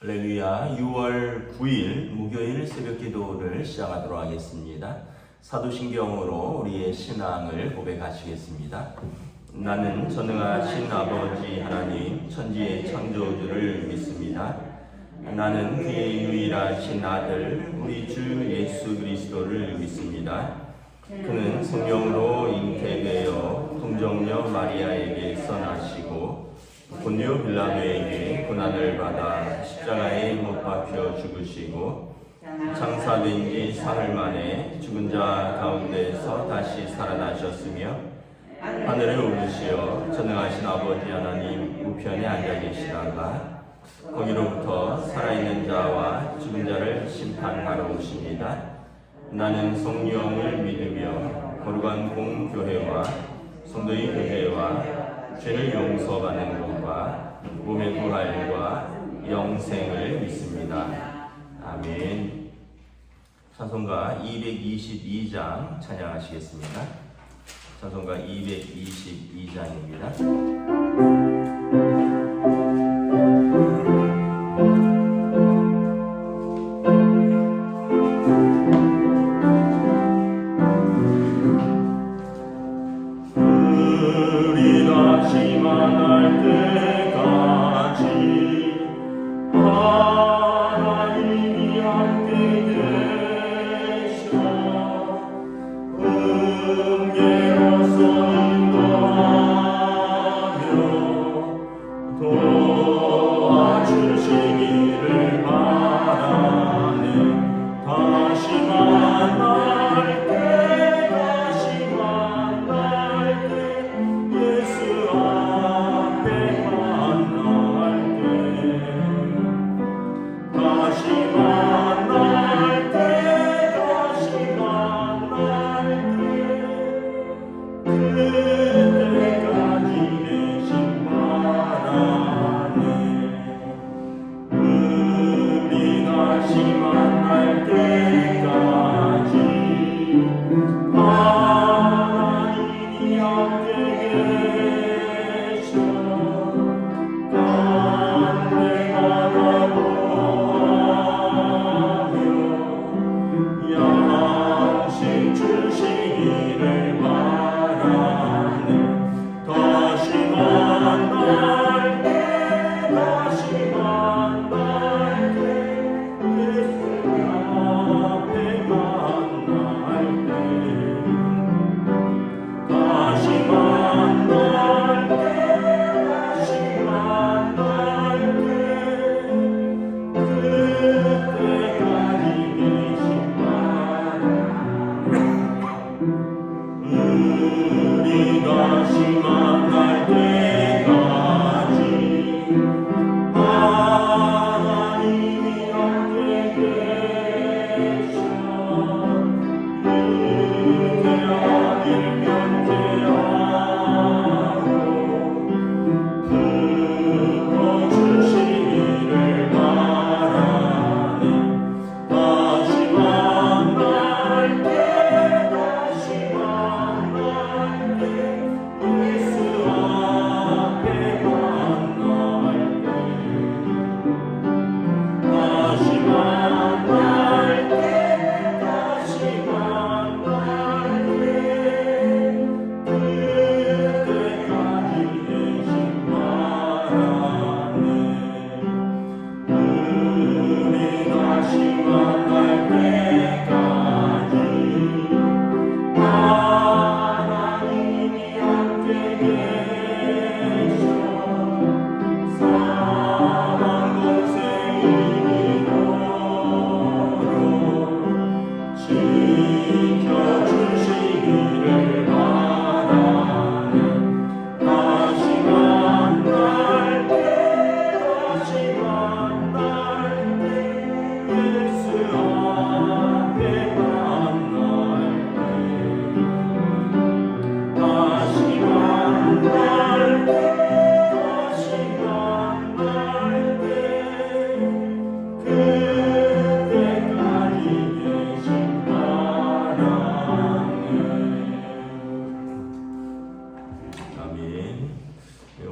할렐루야. 6월 9일 목요일 새벽 기도를 시작하도록 하겠습니다. 사도신경으로 우리의 신앙을 고백하시겠습니다. 나는 전능하신 아버지 하나님 천지의 창조주를 믿습니다. 나는 그의 유일하신 아들 우리 주 예수 그리스도를 믿습니다. 그는 성령으로 잉태되어 동정녀 마리아에게서 나시고 본디오 빌라도에게 고난을 받아 십자가에 못 박혀 죽으시고 장사된 지 사흘 만에 죽은 자 가운데서 다시 살아나셨으며 하늘에 오르시어 전능하신 아버지 하나님 우편에 앉아 계시다가 거기로부터 살아있는 자와 죽은 자를 심판하러 오십니다. 나는 성령을 믿으며 거룩한 공교회와 성도의 교회와 죄를 용서받는 것과 몸의 부활과 영생을 믿습니다. 아멘. 찬송가 222장 찬양하시겠습니다. 찬송가 222장입니다.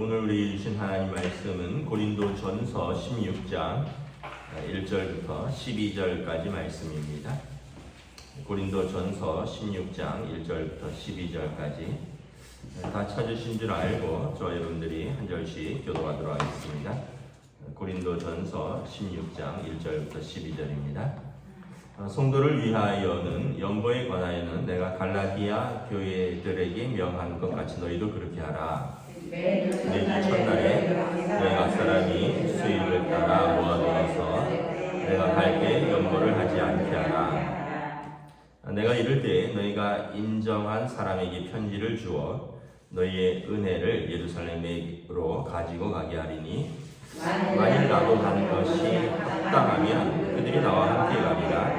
오늘 우리 주신 하나님 말씀은 고린도전서 16장 1절부터 12절까지 말씀입니다. 고린도전서 16장 1절부터 12절까지 다 찾으신 줄 알고 저와 여러분들이 한 절씩 교도하도록 하겠습니다. 고린도전서 16장 1절부터 12절입니다. 성도를 위하여는 연보에 관하여는 내가 갈라디아 교회들에게 명한 것 같이 너희도 그렇게 하라. 내주 첫날에 너희 각 사람이 수입을 따라 모아두어서 내가 갈때 연보를 하지 않게 하라. 내가 이를 때 너희가 인정한 사람에게 편지를 주어 너희의 은혜를 예루살렘으로 가지고 가게 하리니 만일 나도 가는 것이 합당하면 그들이 나와 함께 가리라.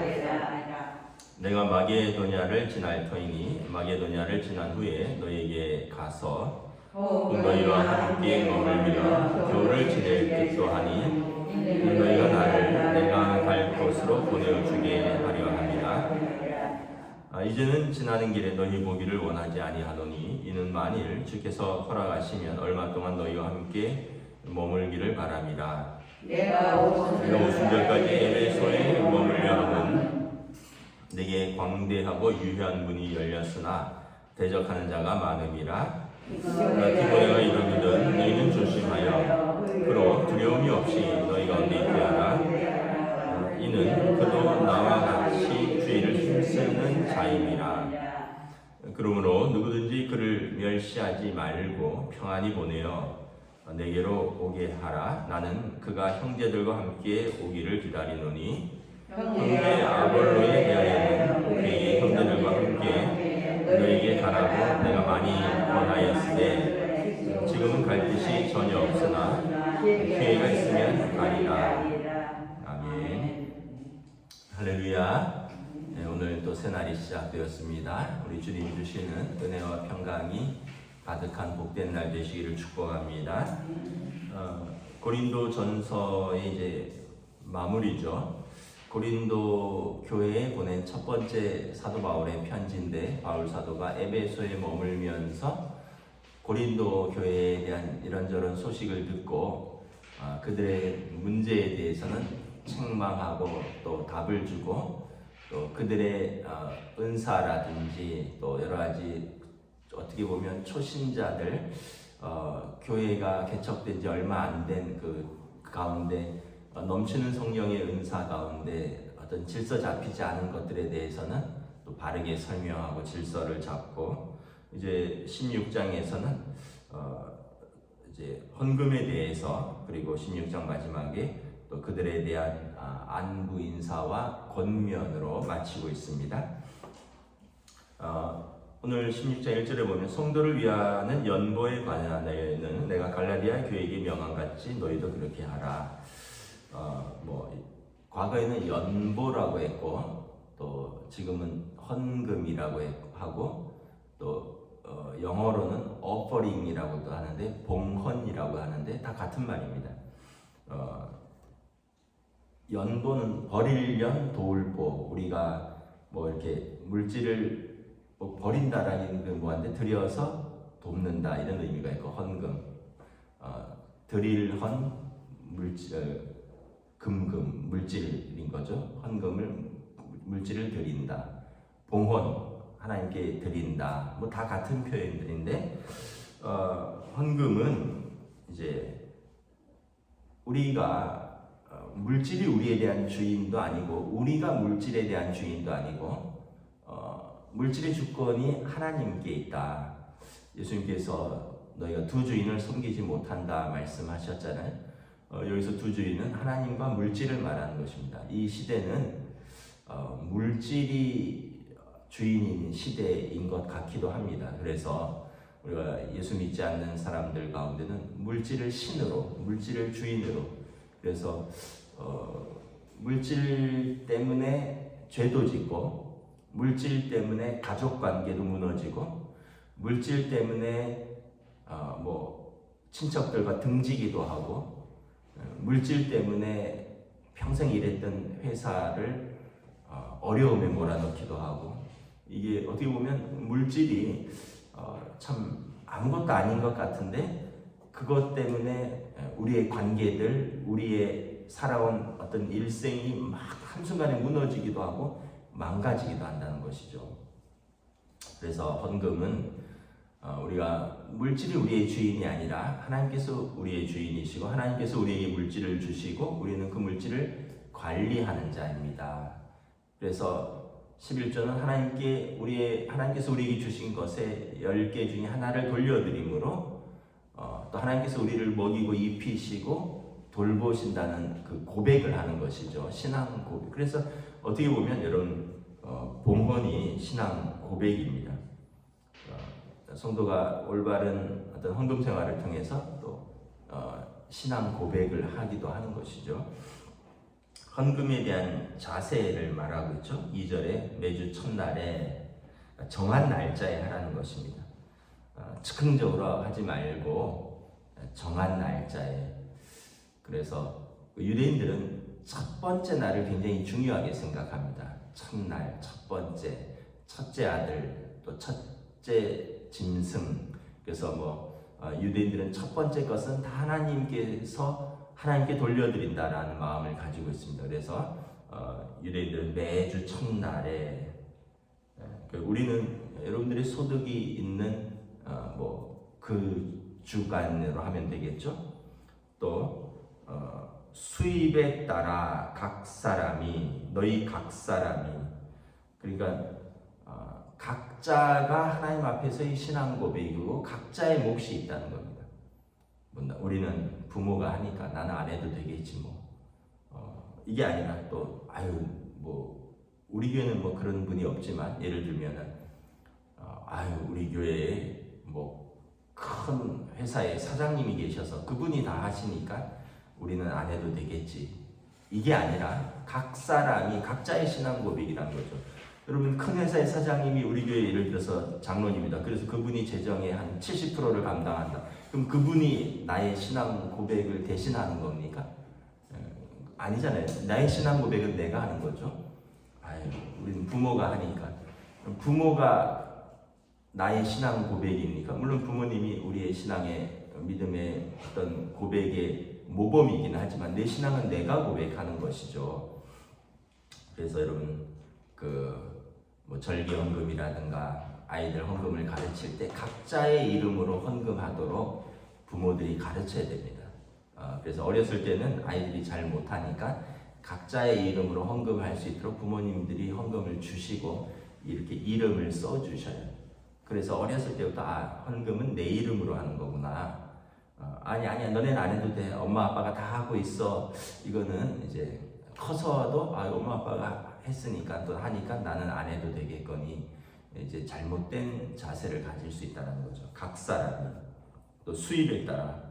내가 마게도냐를 지날 터이니 마게도냐를 지난 후에 너희에게 가서 너희와 함께 머물며 겨울을 지낼 뜻도 하니 너희가 나를 내가 갈 곳으로 보내주게 하려 함이라. 이제는 지나는 길에 너희 보기를 원하지 아니하노니 이는 만일 주께서 허락하시면 얼마 동안 너희와 함께 머물기를 바람이라. 내가 오순절까지 에베소에 머물려 하는 내게 광대하고 유효한 문이 열렸으나 대적하는 자가 많음이라. 디모데가 이르거든 너희는 조심하여 그로 두려움이 없이 너희 가운데 있게 하라. 이는 그도 나와 같이 주의를 힘쓰는 자임이라. 그러므로 누구든지 그를 멸시하지 말고 평안히 보내어 내게로 오게 하라. 나는 그가 형제들과 함께 오기를 기다리노니 형제 아볼로에 대하여는 그의 형제들과 함께 너에게 가라고 내가 많이 권하였으되 지금은 갈 뜻이 전혀 없으나 기회가 있으면 가리라. 아멘. 할렐루야. 네, 오늘 또 새날이 시작되었습니다. 우리 주님 주시는 은혜와 평강이 가득한 복된 날 되시기를 축복합니다. 고린도전서의 이제 마무리죠. 고린도 교회에 보낸 첫 번째 사도 바울의 편지인데 바울 사도가 에베소에 머물면서 고린도 교회에 대한 이런저런 소식을 듣고 그들의 문제에 대해서는 책망하고 또 답을 주고 또 그들의 은사라든지 또 여러 가지 어떻게 보면 초신자들 교회가 개척된 지 얼마 안 된 그 가운데 넘치는 성령의 은사 가운데 어떤 질서 잡히지 않은 것들에 대해서는 또 바르게 설명하고 질서를 잡고 이제 16장에서는 이제 헌금에 대해서 그리고 16장 마지막에 또 그들에 대한 안부 인사와 권면으로 마치고 있습니다. 오늘 16장 1절에 보면 성도를 위하는 연보에 관하여는 내가 갈라디아 교회에게 명한 같이 너희도 그렇게 하라. 과거에는 연보라고 했고 또 지금은 헌금이라고 하고 또 영어로는 offering이라고도 하는데 봉헌이라고 하는데 다 같은 말입니다. 연보는 버릴 연 도울보, 우리가 이렇게 물질을 버린다라는 그 뭐한데 들여서 돕는다 이런 의미가 있고 헌금, 드릴 헌 금금 물질인 거죠. 헌금을 물질을 드린다. 봉헌 하나님께 드린다. 다 같은 표현들인데 헌금은 이제 우리가 물질이 우리에 대한 주인도 아니고 우리가 물질에 대한 주인도 아니고 물질의 주권이 하나님께 있다. 예수님께서 너희가 두 주인을 섬기지 못한다 말씀하셨잖아요. 여기서 두 주인은 하나님과 물질을 말하는 것입니다. 이 시대는 물질이 주인인 시대인 것 같기도 합니다. 그래서 우리가 예수 믿지 않는 사람들 가운데는 물질을 신으로, 물질을 주인으로, 그래서 물질 때문에 죄도 짓고 물질 때문에 가족 관계도 무너지고 물질 때문에 친척들과 등지기도 하고 물질 때문에 평생 일했던 회사를 어려움에 몰아넣기도 하고 이게 어떻게 보면 물질이 참 아무것도 아닌 것 같은데 그것 때문에 우리의 관계들, 우리의 살아온 어떤 일생이 막 한순간에 무너지기도 하고 망가지기도 한다는 것이죠. 그래서 헌금은 우리가 물질이 우리의 주인이 아니라 하나님께서 우리의 주인이시고 하나님께서 우리에게 물질을 주시고 우리는 그 물질을 관리하는 자입니다. 그래서 11조는 하나님께서 우리에게 주신 것의 10개 중에 하나를 돌려드림으로 또 하나님께서 우리를 먹이고 입히시고 돌보신다는 그 고백을 하는 것이죠. 신앙 고백. 그래서 어떻게 보면 여러분 봉헌이 신앙 고백입니다. 성도가 올바른 어떤 헌금 생활을 통해서 또 신앙 고백을 하기도 하는 것이죠. 헌금에 대한 자세를 말하고 있죠. 2절에 매주 첫날에 정한 날짜에 하라는 것입니다. 즉흥적으로 하지 말고 정한 날짜에. 그래서 유대인들은 첫 번째 날을 굉장히 중요하게 생각합니다. 첫날, 첫 번째, 첫째 아들, 또 첫째 짐승. 그래서 유대인들은 첫 번째 것은 다 하나님께 돌려드린다라는 마음을 가지고 있습니다. 그래서 유대인들은 매주 첫날에 우리는 여러분들의 소득이 있는 그 주간으로 하면 되겠죠. 또 수입에 따라 너희 각 사람이 그러니까 각자가 하나님 앞에서의 신앙 고백이고 각자의 몫이 있다는 겁니다. 우리는 부모가 하니까 나는 안 해도 되겠지 이게 아니라 또 우리 교회는 그런 분이 없지만 예를 들면은 우리 교회에 큰 회사의 사장님이 계셔서 그분이 다 하시니까 우리는 안 해도 되겠지. 이게 아니라 각 사람이 각자의 신앙 고백이라는 거죠. 여러분 큰 회사의 사장님이 우리 교회 예를 들어서 장로님이다. 그래서 그분이 재정의 한 70%를 감당한다. 그럼 그분이 나의 신앙 고백을 대신하는 겁니까? 아니잖아요. 나의 신앙 고백은 내가 하는 거죠. 우리는 부모가 하니까. 부모가 나의 신앙 고백입니까? 물론 부모님이 우리의 신앙의 믿음의 어떤 고백의 모범이긴 하지만 내 신앙은 내가 고백하는 것이죠. 그래서 여러분 절기 헌금이라든가 아이들 헌금을 가르칠 때 각자의 이름으로 헌금하도록 부모들이 가르쳐야 됩니다. 그래서 어렸을 때는 아이들이 잘 못하니까 각자의 이름으로 헌금할 수 있도록 부모님들이 헌금을 주시고 이렇게 이름을 써주셔요. 그래서 어렸을 때부터 헌금은 내 이름으로 하는 거구나. 아니야 너네는 안 해도 돼. 엄마 아빠가 다 하고 있어. 이거는 이제 커서도 엄마 아빠가 했으니까 또 하니까 나는 안 해도 되겠거니 이제 잘못된 자세를 가질 수 있다는 거죠. 각 사람이 또 수입에 따라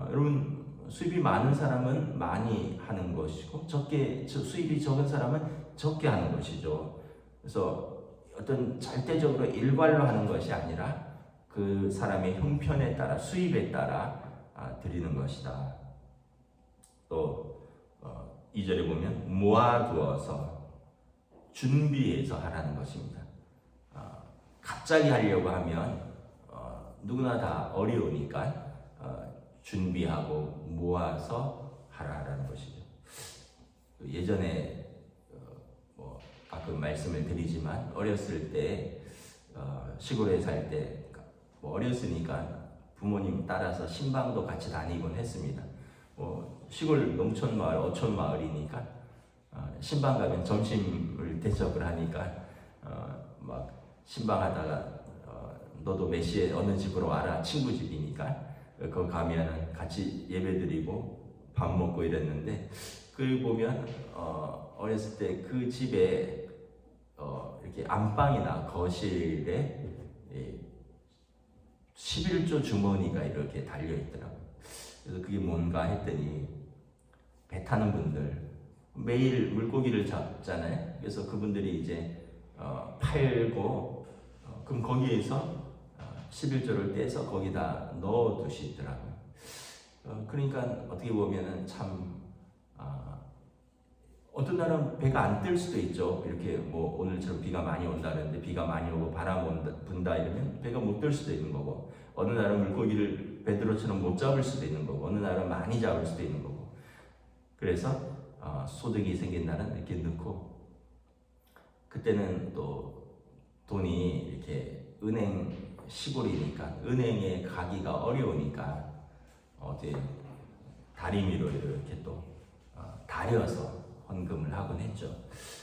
여러분 수입이 많은 사람은 많이 하는 것이고 수입이 적은 사람은 적게 하는 것이죠. 그래서 어떤 절대적으로 일괄로 하는 것이 아니라 그 사람의 형편에 따라 수입에 따라 드리는 것이다. 또 2절에 보면 모아두어서 준비해서 하라는 것입니다. 갑자기 하려고 하면 누구나 다 어려우니까 준비하고 모아서 하라는 것이죠. 예전에 가끔 말씀을 드리지만 어렸을 때 시골에 살 때 어렸으니까 부모님 따라서 신방도 같이 다니곤 했습니다. 시골 농촌 마을, 어촌 마을이니까 신방 가면 점심을 대접을 하니까 막 신방하다가 너도 몇 시에 어느 집으로 와라. 친구 집이니까 거기 가면은 같이 예배드리고 밥 먹고 이랬는데 그 보면 어렸을 때 그 집에 이렇게 안방이나 거실에 11조 주머니가 이렇게 달려 있더라고요. 그래서 그게 뭔가 했더니 배 타는 분들 매일 물고기를 잡잖아요. 그래서 그분들이 이제 팔고 그럼 거기에서 11조를 떼서 거기다 넣어 두시더라고요. 그러니까 어떻게 보면은 참 어떤 날은 배가 안 뜰 수도 있죠. 이렇게 오늘처럼 비가 많이 온다는데 비가 많이 오고 바람 분다 이러면 배가 못 뜰 수도 있는 거고 어느 날은 물고기를 베드로처럼 못 잡을 수도 있는 거고 어느 날은 많이 잡을 수도 있는 거고 그래서 소득이 생긴 날은 이렇게 넣고 그때는 또 돈이 이렇게 은행 시골이니까 은행에 가기가 어려우니까 어디 다리미로 이렇게 또 다려서 헌금을 하곤 했죠.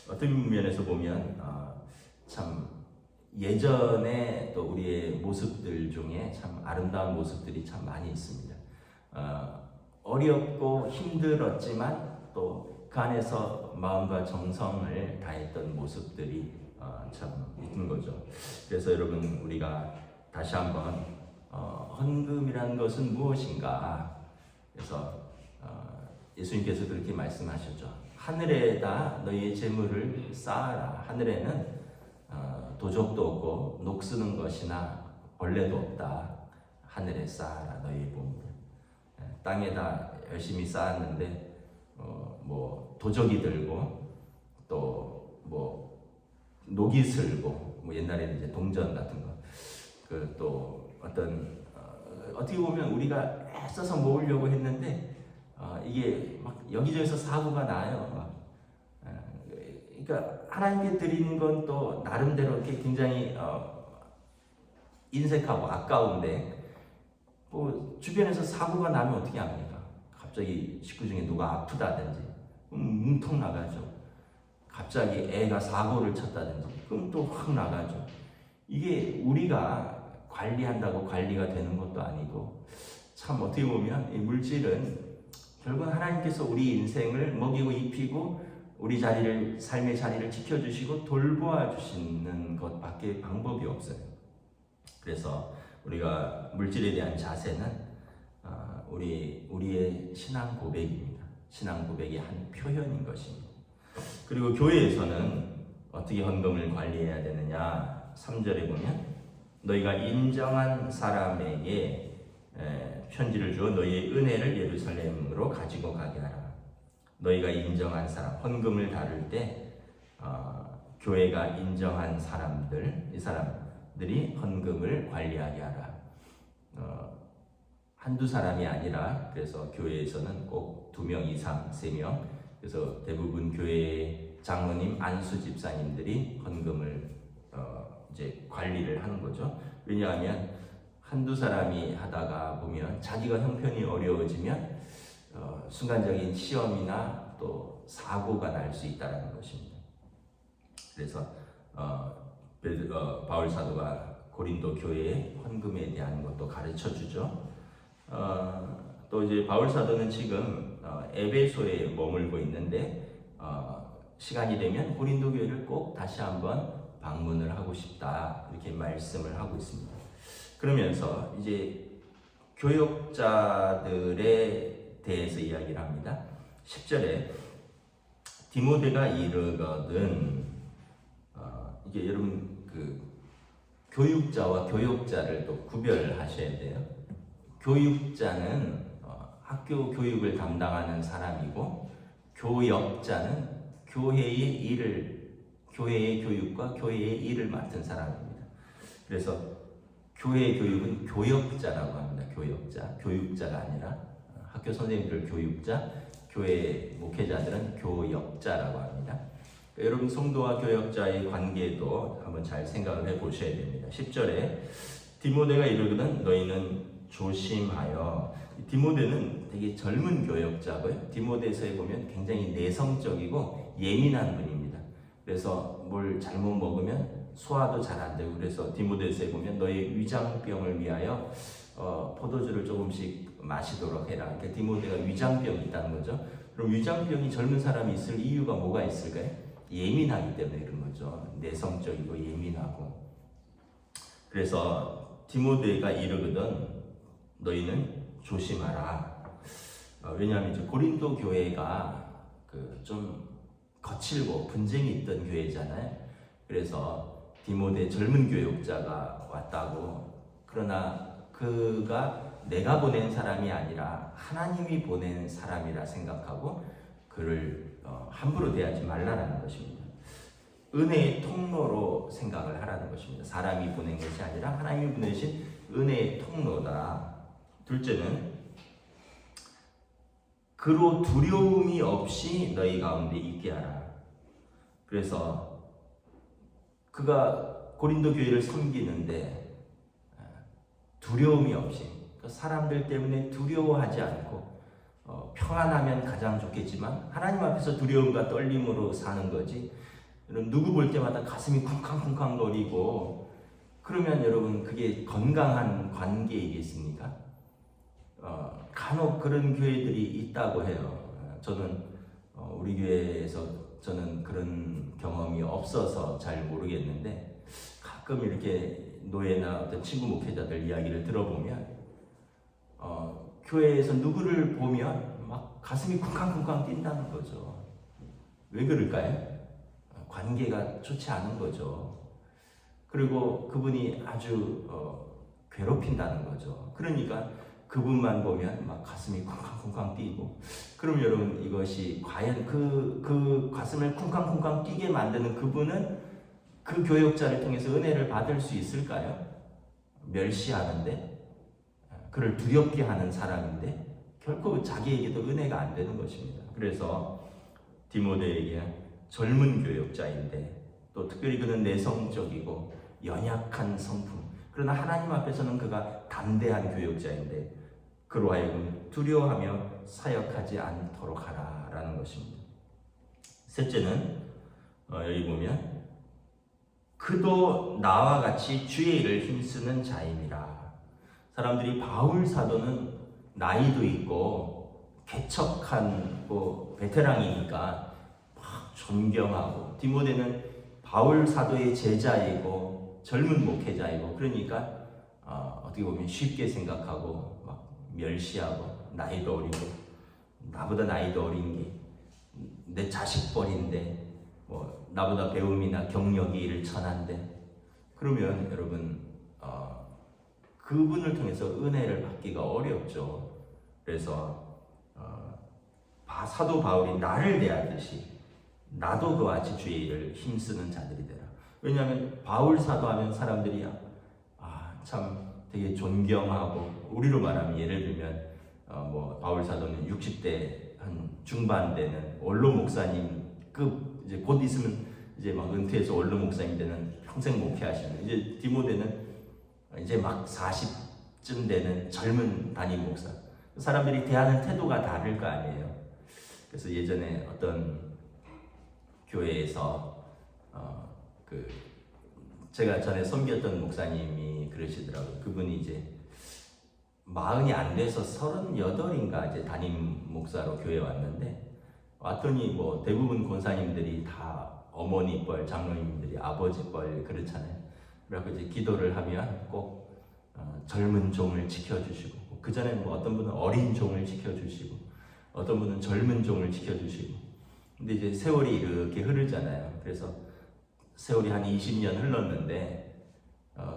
어떤 면에서 보면 참 예전에 또 우리의 모습들 중에 참 아름다운 모습들이 참 많이 있습니다. 어렵고 힘들었지만 또 그 안에서 마음과 정성을 다했던 모습들이 참 있는 거죠. 그래서 여러분 우리가 다시 한번 헌금이라는 것은 무엇인가? 그래서 예수님께서 그렇게 말씀하셨죠. 하늘에다 너희의 재물을 쌓아라. 하늘에는 도적도 없고 녹쓰는 것이나 벌레도 없다. 하늘에 쌓아라 너희의 보물을. 땅에다 열심히 쌓았는데 뭐 도적이 들고 또 뭐 녹이 슬고 뭐 옛날에는 이제 동전 같은 거 그 또 어떤 어떻게 보면 우리가 애써서 모으려고 했는데 이게 막 여기저기서 사고가 나요. 그러니까 하나님께 드리는 건 또 나름대로 이렇게 굉장히 인색하고 아까운데 뭐 주변에서 사고가 나면 어떻게 합니까? 갑자기 식구 중에 누가 아프다든지 뭉텅 나가죠. 갑자기 애가 사고를 쳤다든지 그럼 또 확 나가죠. 이게 우리가 관리한다고 관리가 되는 것도 아니고 참 어떻게 보면 이 물질은 결국 하나님께서 우리 인생을 먹이고 입히고 우리 자리를 삶의 자리를 지켜주시고 돌보아 주시는 것밖에 방법이 없어요. 그래서 우리가 물질에 대한 자세는 우리의 신앙 고백입니다. 신앙 고백의 한 표현인 것입니다. 그리고 교회에서는 어떻게 헌금을 관리해야 되느냐? 3절에 보면 너희가 인정한 사람에게 편지를 주어 너희의 은혜를 예루살렘으로 가지고 가게 하라. 너희가 인정한 사람, 헌금을 다룰 때 교회가 인정한 사람들, 이 사람들이 헌금을 관리하게 하라. 한두 사람이 아니라 그래서 교회에서는 꼭 2명 이상, 3명 그래서 대부분 교회의 장로님, 안수 집사님들이 헌금을 이제 관리를 하는 거죠. 왜냐하면 한두 사람이 하다가 보면 자기가 형편이 어려워지면 순간적인 시험이나 또 사고가 날 수 있다는 것입니다. 그래서 바울 사도가 고린도 교회의 헌금에 대한 것도 가르쳐 주죠. 또 이제 바울 사도는 지금 에베소에 머물고 있는데 시간이 되면 고린도 교회를 꼭 다시 한번 방문을 하고 싶다 이렇게 말씀을 하고 있습니다. 그러면서 이제 교역자들에 대해서 이야기를 합니다. 10절에 디모데가 이르거든 이게 여러분 그 교육자와 교역자를 또 구별하셔야 돼요. 교육자는 학교 교육을 담당하는 사람이고 교역자는 교회의 교육과 교회의 일을 맡은 사람입니다. 그래서 교회의 교육은 교역자라고 합니다. 교육자가 아니라 학교 선생님들 교육자, 교회 목회자들은 교역자라고 합니다. 그러니까 여러분 성도와 교역자의 관계도 한번 잘 생각을 해보셔야 됩니다. 10절에 디모데가 이르거든 너희는 조심하여. 디모데는 되게 젊은 교역자고요. 디모데서에 보면 굉장히 내성적이고 예민한 분입니다. 그래서 뭘 잘못 먹으면 소화도 잘 안 되고 그래서 디모데서에 보면 너의 위장병을 위하여 포도주를 조금씩 마시도록 해라. 그러니까 디모데가 위장병이 있다는 거죠. 그럼 위장병이 젊은 사람이 있을 이유가 뭐가 있을까요? 예민하기 때문에 그런 거죠. 내성적이고 예민하고. 그래서 디모데가 이르거든 너희는 조심하라. 왜냐하면 이제 고린도 교회가 좀 거칠고 분쟁이 있던 교회잖아요. 그래서 디모데 젊은 교역자가 왔다고. 그러나 그가 내가 보낸 사람이 아니라 하나님이 보낸 사람이라 생각하고 그를 함부로 대하지 말라라는 것입니다. 은혜의 통로로 생각을 하라는 것입니다. 사람이 보낸 것이 아니라 하나님이 보내신 은혜의 통로다. 둘째는 그로 두려움이 없이 너희 가운데 있게 하라. 그래서 그가 고린도 교회를 섬기는데 두려움이 없이, 사람들 때문에 두려워하지 않고 평안하면 가장 좋겠지만 하나님 앞에서 두려움과 떨림으로 사는 거지, 누구 볼 때마다 가슴이 쿵쾅쿵쾅 거리고 그러면 여러분 그게 건강한 관계이겠습니까? 간혹 그런 교회들이 있다고 해요. 저는 우리 교회에서 저는 그런 경험이 없어서 잘 모르겠는데, 가끔 이렇게 노예나 어떤 친구 목회자들 이야기를 들어보면 교회에서 누구를 보면 막 가슴이 쿵쾅쿵쾅 뛴다는 거죠. 왜 그럴까요? 관계가 좋지 않은 거죠. 그리고 그분이 아주 괴롭힌다는 거죠. 그러니까 그분만 보면 막 가슴이 쿵쾅쿵쾅 뛰고, 그럼 여러분 이것이 과연 그 가슴을 쿵쾅쿵쾅 뛰게 만드는 그분은 그 교역자를 통해서 은혜를 받을 수 있을까요? 멸시하는데, 그를 두렵게 하는 사람인데 결코 자기에게도 은혜가 안 되는 것입니다. 그래서 디모데에게 젊은 교역자인데, 또 특별히 그는 내성적이고 연약한 성품, 그러나 하나님 앞에서는 그가 담대한 교역자인데 그로 하여금 두려워하며 사역하지 않도록 하라라는 것입니다. 셋째는 여기 보면 그도 나와 같이 주의 일을 힘쓰는 자임이라. 사람들이 바울 사도는 나이도 있고 개척한 베테랑이니까 막 존경하고, 디모데는 바울 사도의 제자이고 젊은 목회자이고, 그러니까 어떻게 보면 쉽게 생각하고 막 멸시하고, 나이도 어리고 나보다 나이도 어린 게 내 자식 뻘인데 나보다 배움이나 경력이 이를 천한데, 그러면 여러분 그분을 통해서 은혜를 받기가 어렵죠. 그래서 사도 바울이 나를 대하듯이 나도 그와 같이 주의 일을 힘쓰는 자들이 되라. 왜냐하면 바울 사도하면 사람들이 참 되게 존경하고, 우리로 말하면 예를 들면 바울 사도는 60대 한 중반 되는 원로 목사님급, 이제 곧 있으면 이제 막 은퇴해서 원로 목사님 되는, 평생 목회하시는, 이제 디모데는 이제 막 40쯤 되는 젊은 담임 목사. 사람들이 대하는 태도가 다를 거 아니에요. 그래서 예전에 어떤 교회에서 제가 전에 섬겼던 목사님이 그러시더라고요. 그분이 이제 40이 안 돼서 38인가 이제 담임 목사로 교회에 왔는데, 왔더니 대부분 권사님들이 다 어머니 뻘, 장로님들이 아버지 뻘 그렇잖아요. 그래서 이제 기도를 하면 꼭 젊은 종을 지켜주시고, 그 전에는 어떤 분은 어린 종을 지켜주시고, 어떤 분은 젊은 종을 지켜주시고, 근데 이제 세월이 이렇게 흐르잖아요. 그래서 세월이 한 20년 흘렀는데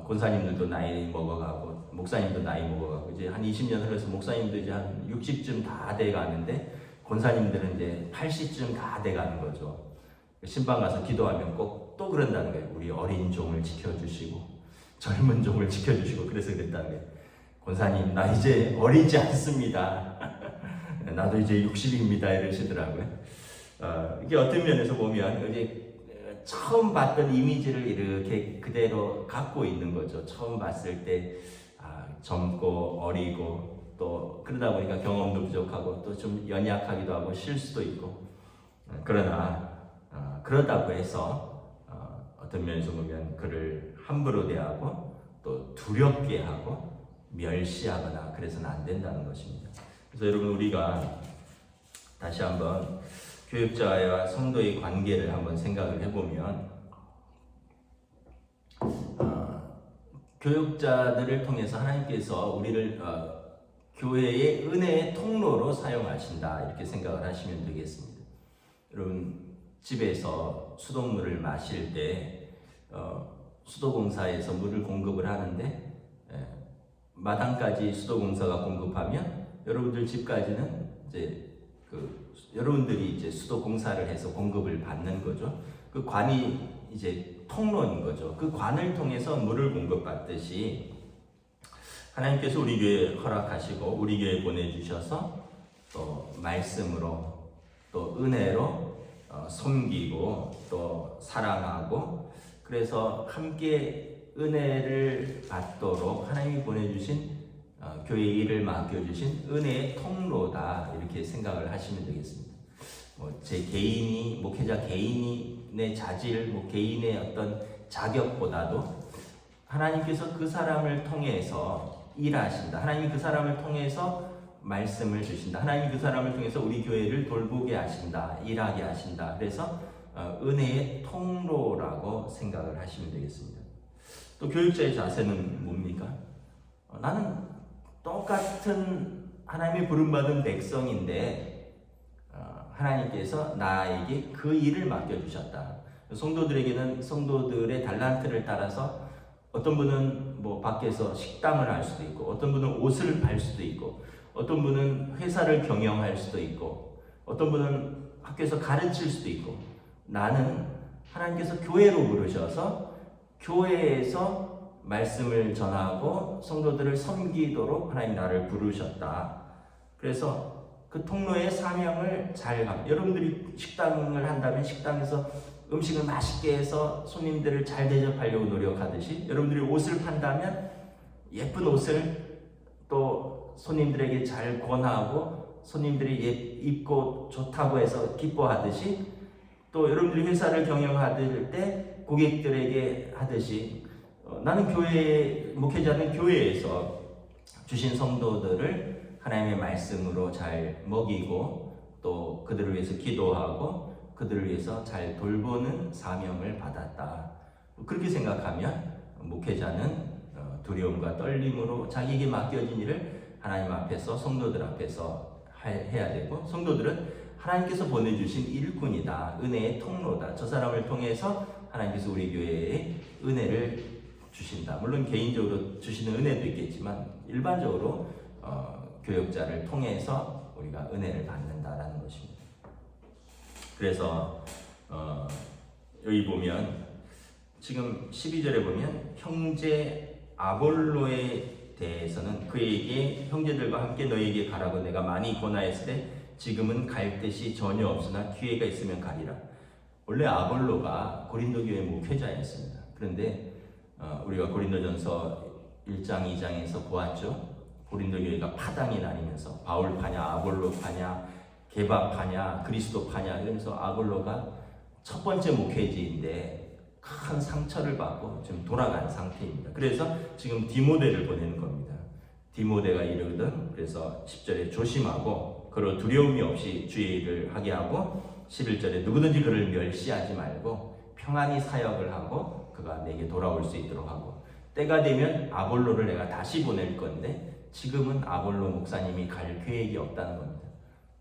권사님들도 나이 먹어가고 목사님도 나이 먹어가고, 이제 한 20년 흘러서 목사님도 이제 한 60쯤 다 돼가는데 권사님들은 이제 80쯤 다 돼가는 거죠. 신방 가서 기도하면 꼭 또 그런다는 거예요. 우리 어린 종을 지켜주시고 젊은 종을 지켜주시고, 그래서 그랬다는 거예요. 권사님, 나 이제 어리지 않습니다. 나도 이제 60입니다 이러시더라고요. 이게 어떤 면에서 보면 이제 처음 봤던 이미지를 이렇게 그대로 갖고 있는 거죠. 처음 봤을 때 젊고 어리고, 또 그러다 보니까 경험도 부족하고 또 좀 연약하기도 하고 실수도 있고, 그러나 그러다고 해서 어떤 면에서 보면 그를 함부로 대하고 또 두렵게 하고 멸시하거나 그래서는 안 된다는 것입니다. 그래서 여러분, 우리가 다시 한번 교육자와 성도의 관계를 한번 생각을 해보면, 교육자들을 통해서 하나님께서 우리를 교회의 은혜의 통로로 사용하신다, 이렇게 생각을 하시면 되겠습니다. 여러분, 집에서 수돗물을 마실 때 수도공사에서 물을 공급을 하는데 마당까지 수도공사가 공급하면 여러분들 집까지는 이제 여러분들이 이제 수도공사를 해서 공급을 받는 거죠. 그 관이 이제 통로인 거죠. 그 관을 통해서 물을 공급받듯이 하나님께서 우리 교회에 허락하시고 우리 교회에 보내주셔서 또 말씀으로 또 은혜로 섬기고 또 사랑하고, 그래서 함께 은혜를 받도록 하나님이 보내주신 교회 일을 맡겨주신 은혜의 통로다, 이렇게 생각을 하시면 되겠습니다. 제 개인이, 목회자 개인의 자질, 개인의 어떤 자격보다도 하나님께서 그 사람을 통해서 일하신다. 하나님이 그 사람을 통해서 말씀을 주신다. 하나님이 그 사람을 통해서 우리 교회를 돌보게 하신다. 일하게 하신다. 그래서 은혜의 통로라고 생각을 하시면 되겠습니다. 또 교육자의 자세는 뭡니까? 나는 똑같은 하나님의 부름받은 백성인데 하나님께서 나에게 그 일을 맡겨주셨다. 성도들에게는 성도들의 달란트를 따라서 어떤 분은 밖에서 식당을 할 수도 있고, 어떤 분은 옷을 팔 수도 있고, 어떤 분은 회사를 경영할 수도 있고, 어떤 분은 학교에서 가르칠 수도 있고, 나는 하나님께서 교회로 부르셔서 교회에서 말씀을 전하고 성도들을 섬기도록 하나님 나를 부르셨다. 그래서 그 통로의 사명을 잘 여러분들이 식당을 한다면 식당에서 음식을 맛있게 해서 손님들을 잘 대접하려고 노력하듯이, 여러분들이 옷을 판다면 예쁜 옷을 또 손님들에게 잘 권하고 손님들이 입고 좋다고 해서 기뻐하듯이, 또 여러분들이 회사를 경영할 때 고객들에게 하듯이, 나는 목회자는 교회에서 주신 성도들을 하나님의 말씀으로 잘 먹이고 또 그들을 위해서 기도하고 그들을 위해서 잘 돌보는 사명을 받았다. 그렇게 생각하면 목회자는 두려움과 떨림으로 자기에게 맡겨진 일을 하나님 앞에서, 성도들 앞에서 해야 되고, 성도들은 하나님께서 보내주신 일꾼이다. 은혜의 통로다. 저 사람을 통해서 하나님께서 우리 교회에 은혜를 주신다. 물론 개인적으로 주시는 은혜도 있겠지만 일반적으로 교역자를 통해서 우리가 은혜를 받는다라는 것입니다. 그래서 여기 보면 지금 12절에 보면 형제 아볼로에 대해서는 그에게 형제들과 함께 너희에게 가라고 내가 많이 권하였을 때 지금은 갈 뜻이 전혀 없으나 기회가 있으면 가리라. 원래 아볼로가 고린도 교회 목회자였습니다. 그런데 우리가 고린도전서 1장 2장에서 보았죠. 고린도 교회가 파당이 나뉘면서 바울 파냐 아볼로 파냐 게바 파냐 그리스도 파냐 이러면서 아볼로가 첫 번째 목회지인데 큰 상처를 받고 지금 돌아간 상태입니다. 그래서 지금 디모데를 보내는 겁니다. 디모데가 이르거든, 그래서 10절에 조심하고 그로 두려움이 없이 주의 일을 하게 하고, 11절에 누구든지 그를 멸시하지 말고 평안히 사역을 하고 그가 내게 돌아올 수 있도록 하고, 때가 되면 아볼로를 내가 다시 보낼 건데 지금은 아볼로 목사님이 갈 계획이 없다는 겁니다.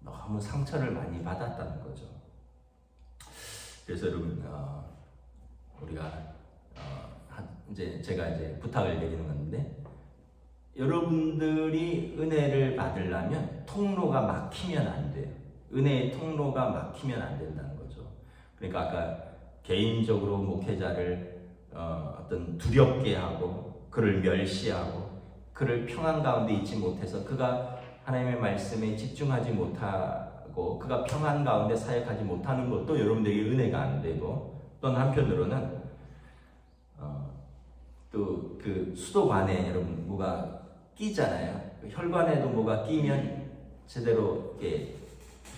너무 상처를 많이 받았다는 거죠. 그래서 여러분 우리가 제가 부탁을 드리는 건데, 여러분들이 은혜를 받으려면 통로가 막히면 안 돼요. 은혜의 통로가 막히면 안 된다는 거죠. 그러니까 아까 개인적으로 목회자를 어떤 두렵게 하고 그를 멸시하고 그를 평안 가운데 있지 못해서 그가 하나님의 말씀에 집중하지 못하고 그가 평안 가운데 사역하지 못하는 것도 여러분들에게 은혜가 안 되고, 또는 한편으로는 또 그 수도관에 여러분 뭐가 끼잖아요. 혈관에도 뭐가 끼면 제대로 이렇게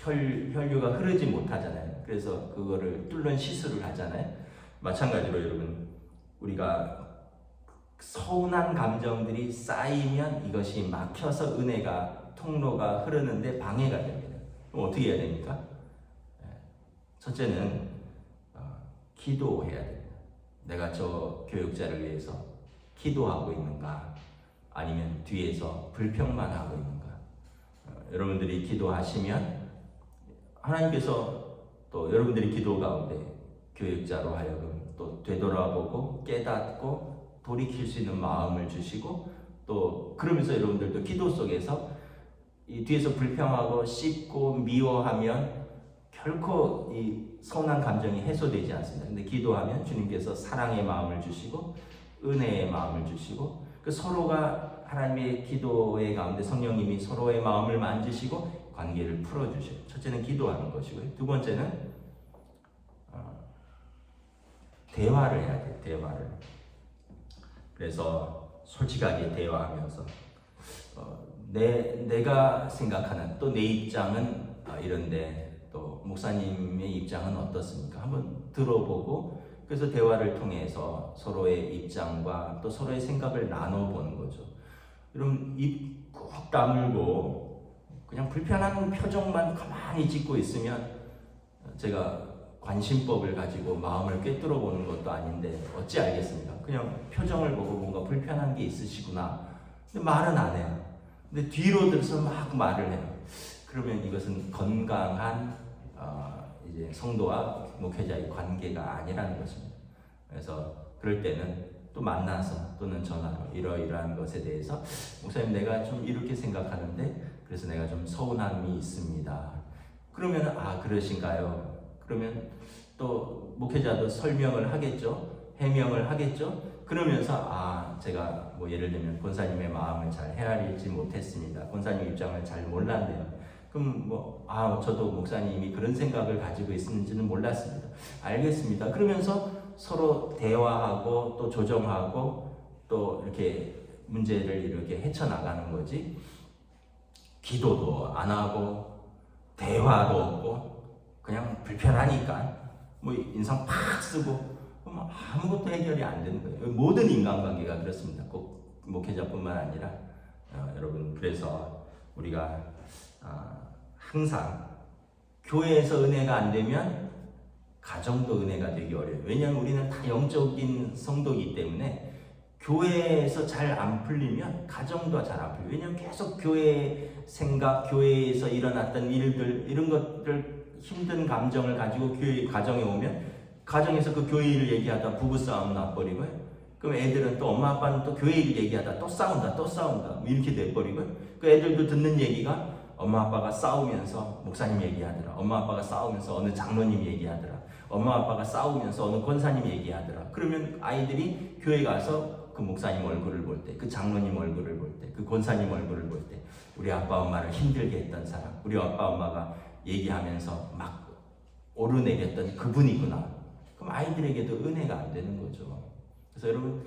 혈류가 흐르지 못하잖아요. 그래서 그거를 뚫는 시술을 하잖아요. 마찬가지로 여러분 우리가 서운한 감정들이 쌓이면 이것이 막혀서 은혜가 통로가 흐르는데 방해가 됩니다. 그럼 어떻게 해야 됩니까? 첫째는 기도해야 됩니다. 내가 저 교육자를 위해서 기도하고 있는가, 아니면 뒤에서 불평만 하고 있는가. 여러분들이 기도하시면 하나님께서 또 여러분들이 기도 가운데 교육자로 하여금 또 되돌아보고 깨닫고 돌이킬 수 있는 마음을 주시고, 또 그러면서 여러분들도 기도 속에서 이 뒤에서 불평하고 씹고 미워하면 결코 이 서운한 감정이 해소되지 않습니다. 근데 기도하면 주님께서 사랑의 마음을 주시고 은혜의 마음을 주시고 그 서로가 하나님의 기도의 가운데 성령님이 서로의 마음을 만지시고 관계를 풀어주셔요. 첫째는 기도하는 것이고요. 두 번째는 대화를 해야 돼요. 대화를. 그래서 솔직하게 대화하면서 내가 생각하는 또 내 입장은 이런데 또 목사님의 입장은 어떻습니까? 한번 들어보고 그래서 대화를 통해서 서로의 입장과 또 서로의 생각을 나눠보는 거죠. 여러분 입 꾹 다물고 그냥 불편한 표정만 가만히 짓고 있으면 제가 관심법을 가지고 마음을 꿰뚫어 보는 것도 아닌데 어찌 알겠습니까? 그냥 표정을 보고 뭔가 불편한 게 있으시구나. 근데 말은 안 해요. 근데 뒤로 들어서 막 말을 해요. 그러면 이것은 건강한 이제 성도와 목회자의 관계가 아니라는 것입니다. 그래서 그럴 때는 또 만나서 또는 전화로 이러이러한 것에 대해서 목사님 내가 좀 이렇게 생각하는데 그래서 내가 좀 서운함이 있습니다. 그러면 그러신가요? 그러면 또 목회자도 설명을 하겠죠. 해명을 하겠죠. 그러면서 제가 뭐 예를 들면 권사님의 마음을 잘 헤아리지 못했습니다. 권사님 입장을 잘 몰랐네요. 그럼 저도 목사님이 그런 생각을 가지고 있는지는 몰랐습니다. 알겠습니다. 그러면서 서로 대화하고 또 조정하고 또 이렇게 문제를 이렇게 헤쳐나가는 거지. 기도도 안 하고 대화도 없고 그냥 불편하니까 인상 팍 쓰고 아무것도 해결이 안 되는 거예요. 모든 인간관계가 그렇습니다. 꼭 목회자뿐만 아니라 여러분 그래서 우리가 항상 교회에서 은혜가 안 되면 가정도 은혜가 되기 어려워요. 왜냐하면 우리는 다 영적인 성도이기 때문에 교회에서 잘 안 풀리면 가정도 잘 안 풀려요. 왜냐하면 계속 교회 생각, 교회에서 일어났던 일들 이런 것들 힘든 감정을 가지고 교회 가정에 오면 가정에서 그 교회 일을 얘기하다 부부싸움 나버리고요. 그럼 애들은 또 엄마 아빠는 또 교회 일 얘기하다 또 싸운다 이렇게 돼버리고요. 그 애들도 듣는 얘기가 엄마 아빠가 싸우면서 목사님 얘기하더라. 엄마 아빠가 싸우면서 어느 장로님 얘기하더라. 엄마 아빠가 싸우면서 어느 권사님 얘기하더라. 그러면 아이들이 교회 가서 그 목사님 얼굴을 볼 때, 그 장로님 얼굴을 볼 때, 그 권사님 얼굴을 볼 때 우리 아빠 엄마를 힘들게 했던 사람, 우리 아빠 엄마가 얘기하면서 막 오르내렸던 그분이구나. 그럼 아이들에게도 은혜가 안 되는 거죠. 그래서 여러분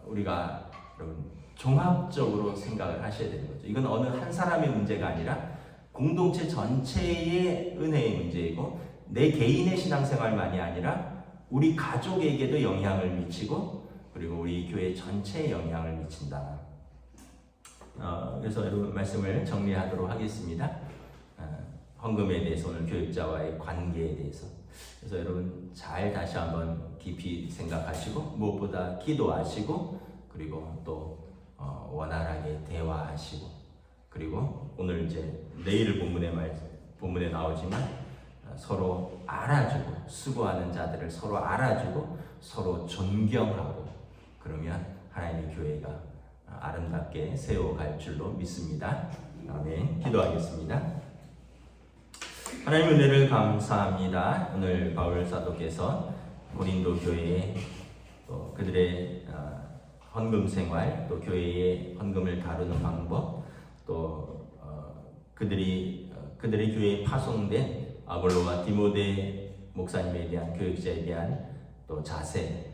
우리가 여러분 종합적으로 생각을 하셔야 되는 거죠. 이건 어느 한 사람의 문제가 아니라 공동체 전체의 은혜의 문제이고 내 개인의 신앙생활만이 아니라 우리 가족에게도 영향을 미치고 그리고 우리 교회 전체에 영향을 미친다. 그래서 여러분 말씀을 정리하도록 하겠습니다. 헌금에 대해서 오늘 교육자와의 관계에 대해서 그래서 여러분 잘 다시 한번 깊이 생각하시고 무엇보다 기도하시고 그리고 또 원활하게 대화하시고 그리고 오늘 이제 내일 본문에 나오지만 서로 알아주고 수고하는 자들을 서로 알아주고 서로 존경하고 그러면 하나님의 교회가 아름답게 세워갈 줄로 믿습니다. 아멘. 기도하겠습니다. 하나님 은혜를 감사합니다. 오늘 바울 사도께서 고린도 교회에 또 그들의 헌금 생활, 또 교회의 헌금을 다루는 방법, 또 그들의 교회에 파송된 아볼로와 디모데 목사님에 대한 교육자에 대한 또 자세,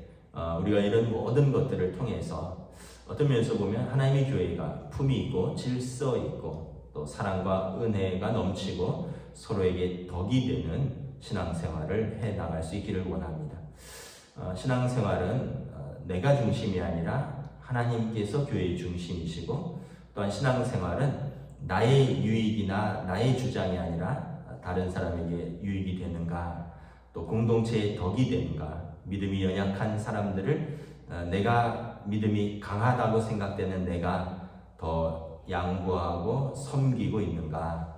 우리가 이런 모든 것들을 통해서 어떤 면에서 보면 하나님의 교회가 품이 있고 질서 있고 또 사랑과 은혜가 넘치고 서로에게 덕이 되는 신앙생활을 해나갈 수 있기를 원합니다. 신앙생활은 내가 중심이 아니라 하나님께서 교회의 중심이시고 또한 신앙생활은 나의 유익이나 나의 주장이 아니라 다른 사람에게 유익이 되는가 또 공동체의 덕이 되는가 믿음이 연약한 사람들을 내가 믿음이 강하다고 생각되는 내가 더 양보하고 섬기고 있는가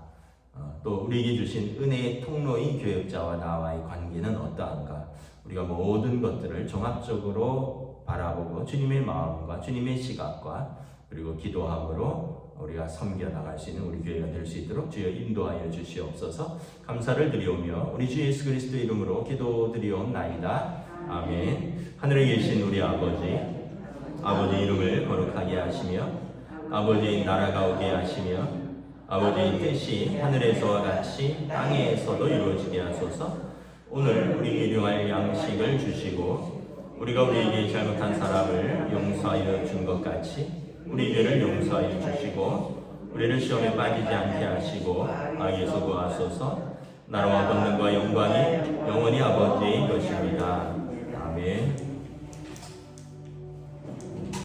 또 우리에게 주신 은혜의 통로인 교역자와 나와의 관계는 어떠한가 우리가 모든 것들을 종합적으로 바라보고 주님의 마음과 주님의 시각과 그리고 기도함으로 우리가 섬겨나갈 수 있는 우리 교회가 될 수 있도록 주여 인도하여 주시옵소서. 감사를 드리오며 우리 주 예수 그리스도 이름으로 기도드리옵나이다. 아멘. 하늘에 계신 우리 아버지 아버지 이름을 거룩하게 하시며 아버지 나라가 오게 하시며 아버지의 뜻이 하늘에서와 같이 땅에서도 이루어지게 하소서. 오늘 우리에게 일용할 양식을 주시고 우리가 우리에게 잘못한 사람을 용서하여 준 것 같이 우리 죄를 용서하여 주시고 우리를 시험에 빠지지 않게 하시고 악에서 구하소서. 나라와 권능과 영광이 영원히 아버지의 것입니다. 아멘.